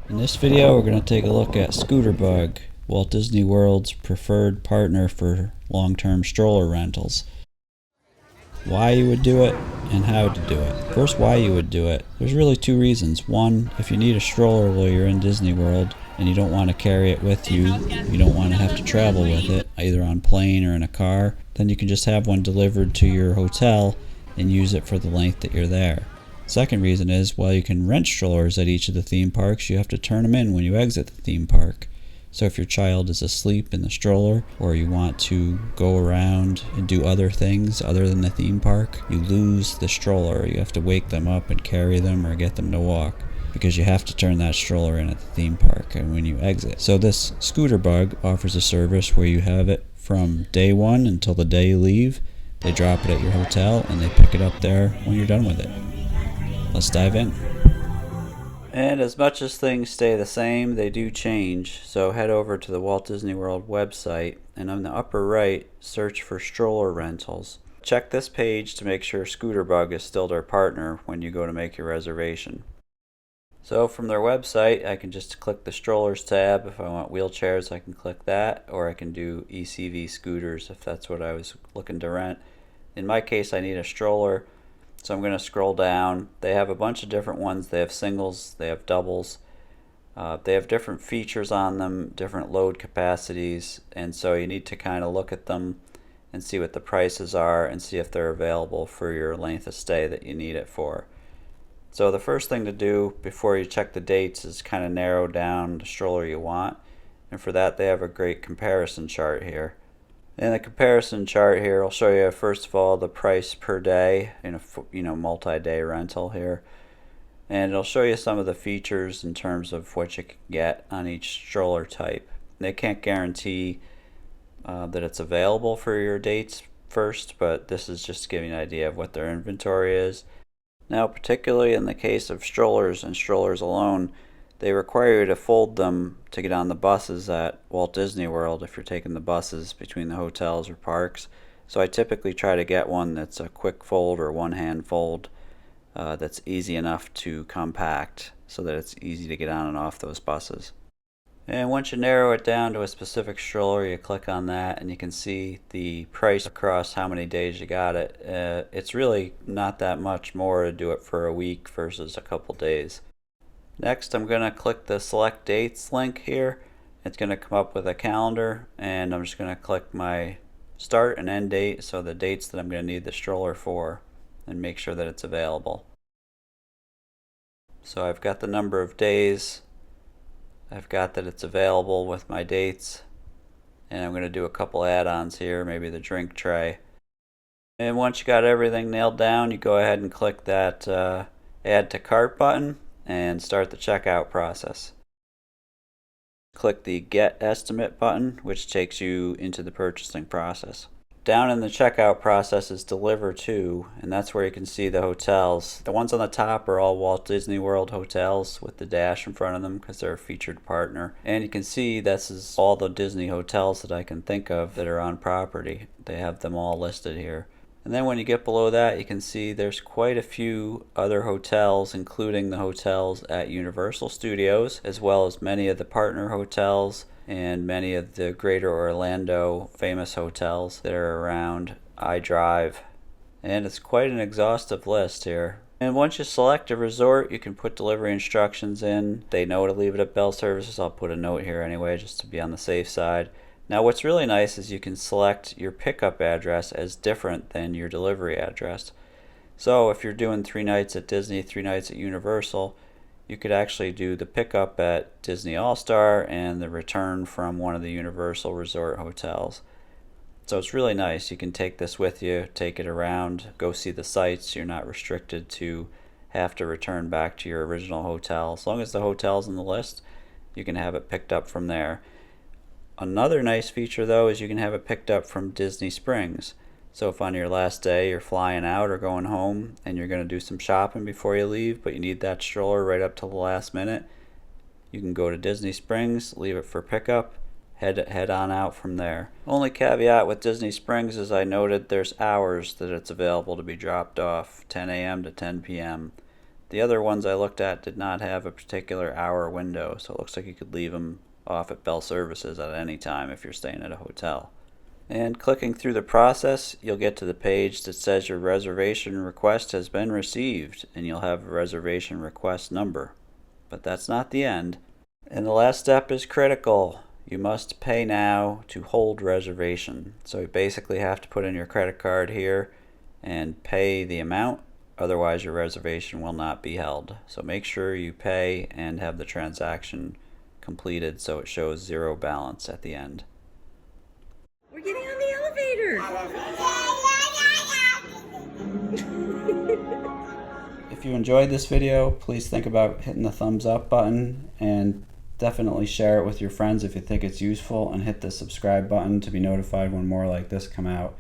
In this video, we're going to take a look at Scooterbug, Walt Disney World's preferred partner for long-term stroller rentals. Why you would do it and how to do it. First, why you would do it. There's really two reasons. One, if you need a stroller while you're in Disney World and you don't want to carry it with you, you don't want to have to travel with it, either on plane or in a car, then you can just have one delivered to your hotel and use it for the length that you're there. Second reason is, while you can rent strollers at each of the theme parks, you have to turn them in when you exit the theme park. So if your child is asleep in the stroller, or you want to go around and do other things other than the theme park, you lose the stroller. You have to wake them up and carry them or get them to walk, because you have to turn that stroller in at the theme park and when you exit. So this Scooterbug offers a service where you have it from day one until the day you leave. They drop it at your hotel and they pick it up there when you're done with it. Let's dive in. And as much as things stay the same, they do change. So head over to the Walt Disney World website, and on the upper right, search for stroller rentals. Check this page to make sure Scooterbug is still their partner when you go to make your reservation. So from their website, I can just click the strollers tab. If I want wheelchairs, I can click that, or I can do ECV scooters if that's what I was looking to rent. In my case, I need a stroller. So I'm going to scroll down. They have a bunch of different ones. They have singles, they have doubles. They have different features on them, different load capacities, and so you need to kind of look at them and see what the prices are and see if they're available for your length of stay that you need it for. So the first thing to do before you check the dates is kind of narrow down the stroller you want, and for that they have a great comparison chart here. In the comparison chart here, I'll show you first of all the price per day in a multi-day rental here, and it'll show you some of the features in terms of what you can get on each stroller type. They can't guarantee that it's available for your dates first, but this is just giving an idea of what their inventory is. Now, particularly in the case of strollers and strollers alone, they require you to fold them to get on the buses at Walt Disney World if you're taking the buses between the hotels or parks. So I typically try to get one that's a quick fold or one-hand fold that's easy enough to compact so that it's easy to get on and off those buses. And once you narrow it down to a specific stroller, you click on that and you can see the price across how many days you got it. It's really not that much more to do it for a week versus a couple days. Next, I'm going to click the select dates link here. It's going to come up with a calendar, and I'm just going to click my start and end date, so the dates that I'm going to need the stroller for, and make sure that it's available. So I've got the number of days, I've got that it's available with my dates, and I'm going to do a couple add-ons here, maybe the drink tray. And once you got everything nailed down, you go ahead and click that add to cart button and start the checkout process. Click the Get Estimate button, which takes you into the purchasing process. Down in the checkout process is Deliver To, and that's where you can see the hotels. The ones on the top are all Walt Disney World hotels with the dash in front of them because they're a featured partner. And you can see this is all the Disney hotels that I can think of that are on property. They have them all listed here. And then when you get below that, you can see there's quite a few other hotels, including the hotels at Universal Studios, as well as many of the partner hotels and many of the greater Orlando famous hotels that are around iDrive. And it's quite an exhaustive list here. And once you select a resort, you can put delivery instructions in. They know to leave it at Bell Services. I'll put a note here anyway, just to be on the safe side. Now what's really nice is you can select your pickup address as different than your delivery address. So if you're doing 3 nights at Disney, 3 nights at Universal, you could actually do the pickup at Disney All-Star and the return from one of the Universal Resort hotels. So it's really nice. You can take this with you, take it around, go see the sights. You're not restricted to have to return back to your original hotel. As long as the hotel's on the list, you can have it picked up from there. Another nice feature though is you can have it picked up from Disney Springs. So if on your last day you're flying out or going home and you're going to do some shopping before you leave, but you need that stroller right up till the last minute, you can go to Disney Springs, leave it for pickup, head on out from there. Only caveat with Disney Springs is I noted there's hours that it's available to be dropped off, 10 a.m. to 10 p.m. The other ones I looked at did not have a particular hour window, so it looks like you could leave them off at Bell Services at any time if you're staying at a hotel. And clicking through the process, you'll get to the page that says your reservation request has been received, and you'll have a reservation request number. But that's not the end. And the last step is critical. You must pay now to hold reservation. So you basically have to put in your credit card here and pay the amount, otherwise your reservation will not be held. So make sure you pay and have the transaction completed so it shows zero balance at the end. We're getting on the elevator. If you enjoyed this video, please think about hitting the thumbs up button, and definitely share it with your friends if you think it's useful, and hit the subscribe button to be notified when more like this come out.